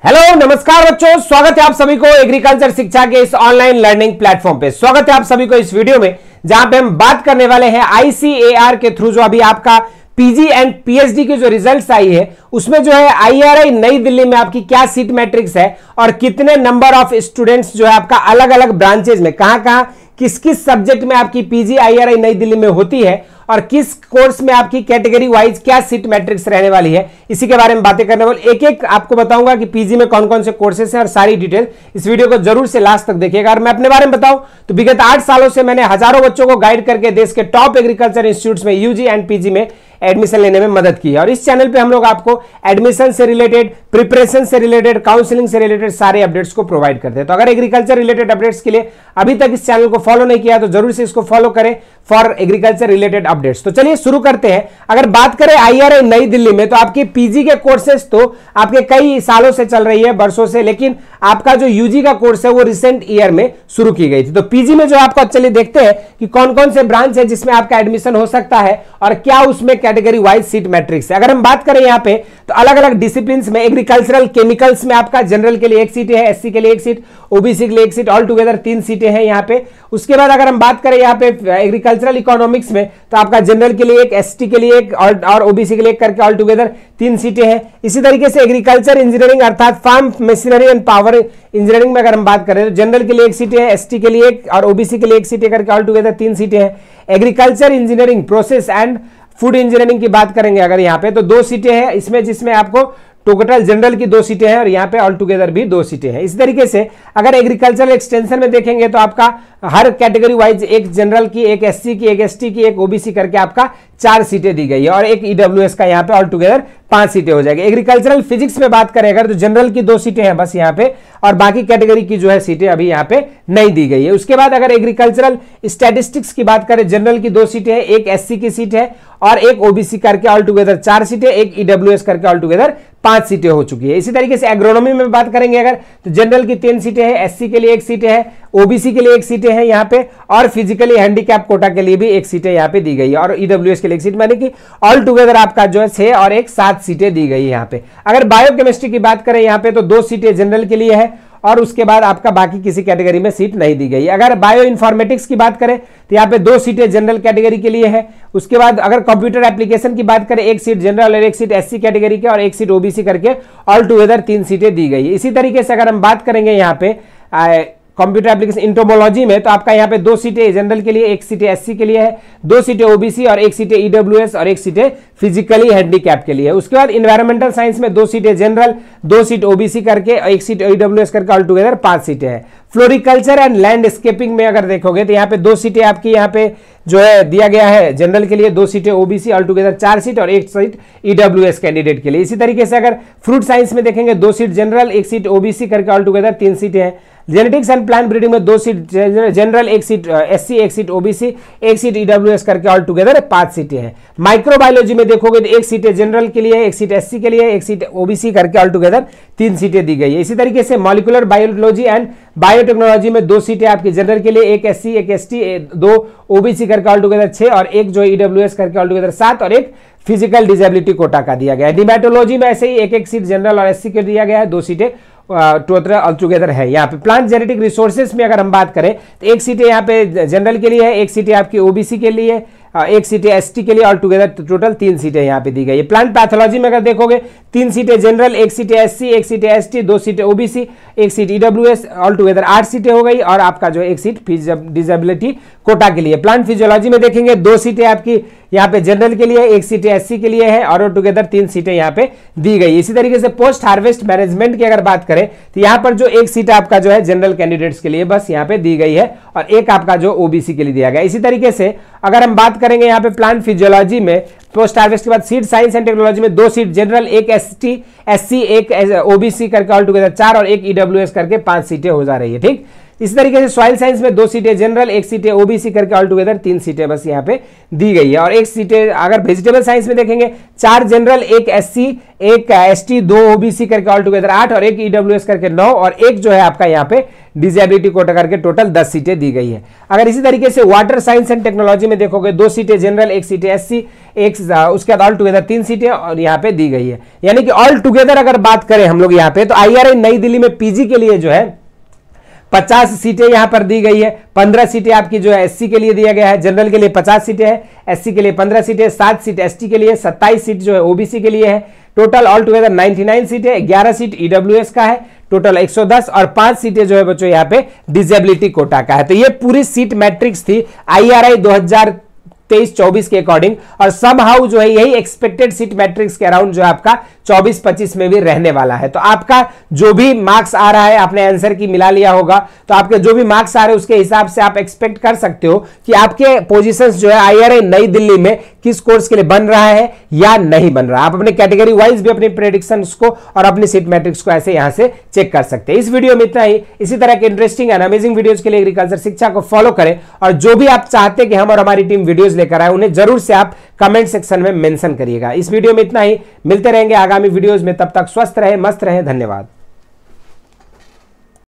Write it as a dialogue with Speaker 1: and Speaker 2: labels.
Speaker 1: Hello नमस्कार बच्चों, स्वागत है आप सभी को एग्रीकल्चर शिक्षा के इस ऑनलाइन लर्निंग प्लेटफॉर्म पे। स्वागत है आप सभी को इस वीडियो में, जहां पे हम बात करने वाले हैं ICAR के थ्रू जो अभी आपका पीजी एंड पीएचडी की जो रिजल्ट्स आई है उसमें जो है IRI नई दिल्ली में आपकी क्या सीट मैट्रिक्स है और कितने नंबर ऑफ स्टूडेंट्स जो है आपका अलग अलग ब्रांचेज में कहां किस किस सब्जेक्ट में आपकी पीजी IRI नई दिल्ली में होती है और किस कोर्स में आपकी कैटेगरी वाइज क्या सीट मैट्रिक्स रहने वाली है, इसी के बारे में बातें करने वाले। एक एक आपको बताऊंगा कि पीजी में कौन कौन से कोर्सेस हैं और सारी डिटेल इस वीडियो को जरूर से लास्ट तक देखिएगा। और मैं अपने बारे में बताऊं तो विगत 8 सालों से मैंने हजारों बच्चों को गाइड करके देश के टॉप एग्रीकल्चर इंस्टीट्यूट्स में यूजी एंड पीजी में एडमिशन लेने में मदद की है। और इस चैनल पे हम लोग आपको एडमिशन से रिलेटेड, प्रिपरेशन से रिलेटेड, काउंसलिंग से रिलेटेड सारे अपडेट्स को प्रोवाइड करते हैं। तो अगर एग्रीकल्चर रिलेटेड अपडेट्स के लिए अभी तक इस चैनल को फॉलो नहीं किया तो जरूर से इसको फॉलो करें फॉर एग्रीकल्चर रिलेटेड अपडेट्स। तो चलिए शुरू करते हैं। अगर बात करें IRI नई दिल्ली में तो आपके पीजी के कोर्सेज तो आपके कई सालों से चल रही है, वर्षों से, लेकिन आपका जो यूजी का कोर्स है वो रिसेंट ईयर में शुरू की गई थी। तो पीजी में जो आपको चलिए देखते हैं कि कौन कौन से ब्रांच है जिसमें आपका एडमिशन हो सकता है और क्या उसमें कैटेगरी वाइज सीट मैट्रिक्स है। अगर हम बात करें यहाँ पे तो अलग अलग डिसिप्लिन में एग्रीकल्चरल केमिकल्स में आपका जनरल के लिए 1 सीट है, एससी के लिए 1 सीट, ओबीसी के लिए 1 सीट, ऑल टुगेदर 3 सीटें हैं यहाँ पे। उसके बाद अगर हम बात करें यहाँ पे एग्रीकल्चरल इकोनॉमिक्स में तो आपका जनरल के लिए 1, एसटी के लिए 1 और ओबीसी के लिए 1 करके ऑल टुगेदर 3 सीटें हैं। इसी तरीके से एग्रीकल्चर इंजीनियरिंग अर्थात farm machinery and power engineering में अगर हम बात करें तो जनरल के लिए 1 सीटें है, एसटी के लिए 1 और ओबीसी के लिए 1 सीटें करके ऑल टुगेदर 3 सीटें हैं। Agriculture engineering, process and food engineering की बात करेंगे अगर यहाँ पे तो 2 सीटें हैं इसमें, जिसमें आपको टोटल जनरल की 2 सीटें हैं और यहाँ पे ऑल टुगेदर भी 2 सीटें हैं। इस तरीके से अगर एग्रीकल्चरल एक्सटेंशन में देखेंगे तो आपका हर कैटेगरी वाइज 1 जनरल की, 1 एससी की, 1 एसटी की, 1 ओबीसी करके आपका 4 सीटें दी गई है और 1 ईडब्ल्यूएस का यहाँ पे ऑल टुगेदर 5 सीटें हो जाएगी। एग्रीकल्चरल फिजिक्स में बात करें अगर तो जनरल की 2 सीटें हैं बस यहाँ पे और बाकी कैटेगरी की जो है सीटें अभी यहाँ पे नहीं दी गई है। उसके बाद अगर एग्रीकल्चरल स्टैटिस्टिक्स की बात करें, जनरल की 2 सीटें हैं, 1 एससी की सीट है और 1 ओबीसी करके ऑल टुगेदर 4 सीटें, 1 ईडब्ल्यूएस करके ऑल टुगेदर 5 सीटें हो चुकी है। इसी तरीके से एग्रोनॉमी में बात करेंगे अगर तो जनरल की 3 सीटें हैं, एससी के लिए 1 सीटें है, ओबीसी के लिए 1 सीटें हैं यहाँ पे और फिजिकली हैंडीकैप कोटा के लिए भी 1 सीटें यहाँ पे दी गई है और ईडब्ल्यूएस के लिए 1 सीट, माने कि ऑल टुगेदर आपका जो है 6 और 1 7 सीटें दी गई है यहाँ पे। अगर बायोकेमिस्ट्री की बात करें यहाँ पे तो 2 सीटें जनरल के लिए है और उसके बाद आपका बाकी किसी कैटेगरी में सीट नहीं दी गई है। अगर बायो इन्फॉर्मेटिक्स की बात करें तो यहाँ पे 2 सीटें जनरल कैटेगरी के लिए है। उसके बाद अगर कंप्यूटर एप्लीकेशन की बात करें 1 सीट जनरल और 1 सीट एससी कैटेगरी के और 1 सीट ओबीसी करके ऑल टुगेदर 3 सीटें दी गई है। इसी तरीके से अगर हम बात करेंगे यहाँ पे कंप्यूटर एप्लीकेशन इंटोमोलॉजी में तो आपका यहाँ पे 2 सीटें जनरल के लिए, 1 सीटें एससी के लिए है, 2 सीटें ओबीसी और 1 सीटें ईडब्ल्यूएस और 1 सीटें फिजिकली हैंडीकैप के लिए है। उसके बाद इन्वायरमेंटल साइंस में 2 सीटें जनरल, 2 सीट ओबीसी करके, 1 सीट ईडब्ल्यूएस करके ऑल टुगेदर 5 सीटें हैं। फ्लोरिकल्चर एंड लैंडस्केपिंग में अगर देखोगे तो यहाँ पे 2 सीटें आपकी यहाँ पे जो है दिया गया है जनरल के लिए, 2 सीटें ओबीसी, ऑल टुगेदर 4 सीट और 1 सीट ईडब्ल्यूएस कैंडिडेट के लिए। इसी तरीके से अगर फ्रूट साइंस में देखेंगे 2 सीट जनरल, 1 सीट ओबीसी करके ऑल टुगेदर 3 सीटें हैं। जेनेटिक्स एंड प्लांट ब्रीडिंग में 2 seat general, 1 seat SC, 1 seat OBC, 1 seat EWS करके ऑल टुगेदर 5 सीटें हैं। माइक्रोबायोलॉजी में देखोगे तो 1 सीट जनरल के लिए, 1 सीट एससी के लिए, 1 सीट ओबीसी करके ऑल टुगेदर 3 सीटें दी गई है। इसी तरीके से मॉलिक्यूलर बायोलॉजी एंड बायोटेक्नोलॉजी में 2 सीटें आपकी जनरल के लिए, 1 एससी, 1 एसटी, 2 ओबीसी करके ऑल टुगेदर 6 और 1 जो ईडब्ल्यूएस करके ऑल टुगेदर 7 और 1 फिजिकल डिसेबिलिटी कोटा का दिया गया है। डिमेटोलॉजी में ऐसे ही 1 सीट जनरल और एससी के दिया गया है, 2 सीटें टोटल ऑल टुगेदर है। यहाँ पे प्लांट जेनेटिक रिसोर्सेज में अगर हम बात करें तो 1 सीटें यहाँ पे जनरल के लिए है, 1 सीटें आपकी ओबीसी के लिए, 1 सीटें एसटी के लिए, ऑल टुगेदर टोटल 3 सीटें यहाँ पे दी गई है। प्लांट पैथोलॉजी में अगर देखोगे 3 सीटें जनरल, 1 सीटें एससी, 1 सीटें एसटी, 2 सीटें OBC, 1 seat EWS, all together 8 सीटें हो गई और आपका जो 1 सीट डिसेबिलिटी कोटा के लिए। प्लांट फिजियोलॉजी में देखेंगे 2 सीटें आपकी यहाँ पे जनरल के लिए, 1 सीटें एससी के लिए है और टुगेदर 3 सीटें यहाँ पे दी गई। इसी तरीके से पोस्ट हार्वेस्ट मैनेजमेंट की अगर बात करें तो यहाँ पर जो 1 सीट आपका जो है जनरल कैंडिडेट्स के लिए बस यहाँ पे दी गई है और 1 आपका जो ओबीसी के लिए दिया गया। इसी तरीके से अगर हम बात करेंगे यहाँ पे प्लांट फिजियोलॉजी में पोस्ट हार्वेस्ट के बाद सीड साइंस एंड टेक्नोलॉजी में 2 seat general, 1 ST, SC, 1 OBC करके ऑल टुगेदर 4 और 1 ईडब्ल्यूएस करके 5 सीटें हो जा रही है। ठीक, इसी तरीके से सॉइल साइंस में 2 सीटें जनरल, 1 सीटें ओबीसी करके ऑल टुगेदर 3 सीटें बस यहाँ पे दी गई है और 1 सीटें अगर वेजिटेबल साइंस में देखेंगे 4 जनरल, 1 एससी, 1 एसटी, 2 ओबीसी करके ऑल टुगेदर 8 और 1 ईडब्ल्यूएस करके 9 और 1 जो है आपका यहाँ पे डिसेबिलिटी कोटा करके टोटल 10 सीटें दी गई है। अगर इसी तरीके से वाटर साइंस एंड टेक्नोलॉजी में देखोगे 2 सीटें जनरल, 1 सीटें एससी, उसके बाद ऑल टुगेदर 3 सीटें और यहाँ पे दी गई है। यानी कि ऑल टुगेदर अगर बात करें हम लोग यहाँ पे, तो IRI नई दिल्ली में पीजी के लिए जो है 50 सीटें यहां पर दी गई है। 15 सीटें आपकी जो है SC के लिए दिया गया है, जनरल के लिए 50 सीटें हैं, SC के लिए 15 सीटें, 7 सीट ST के लिए, 27 सीट जो है OBC के लिए है। टोटल ऑल टुगेदर 99 सीटें, 11 सीट EWS का है, टोटल 110 और 5 सीटें जो है बच्चों यहाँ पे डिसेबिलिटी कोटा का है। तो ये पूरी सीट मैट्रिक्स थी IRI 2023-24 के अकॉर्डिंग, और सब हाउ जो है यही एक्सपेक्टेड सीट मैट्रिक्स के अराउंड जो है आपका 24-25 में भी रहने वाला है। तो आपका जो भी मार्क्स आ रहा है, आपने आंसर की मिला लिया होगा, तो आपके जो भी मार्क्स आ रहे हैं उसके हिसाब से आप एक्सपेक्ट कर सकते हो कि आपके पोजीशंस जो है IRI नई दिल्ली में किस कोर्स के लिए बन रहा है या नहीं बन रहा। आप अपने कैटेगरी वाइज भी अपनी प्रेडिक्शंस को और अपनी सीट मैट्रिक्स को ऐसे यहां से चेक कर सकते हैं। इस वीडियो में इतना ही। इसी तरह के इंटरेस्टिंग एंड अमेजिंग वीडियोस के लिए एग्रीकल्चर शिक्षा को फॉलो करें, और जो भी आप चाहते हैं कि हम और हमारी टीम वीडियोस लेकर आए उन्हें जरूर से आप कमेंट सेक्शन में मेंशन करिएगा। इस वीडियो में इतना ही, मिलते रहेंगे आगामी वीडियोस में, तब तक स्वस्थ रहे, मस्त रहे, धन्यवाद।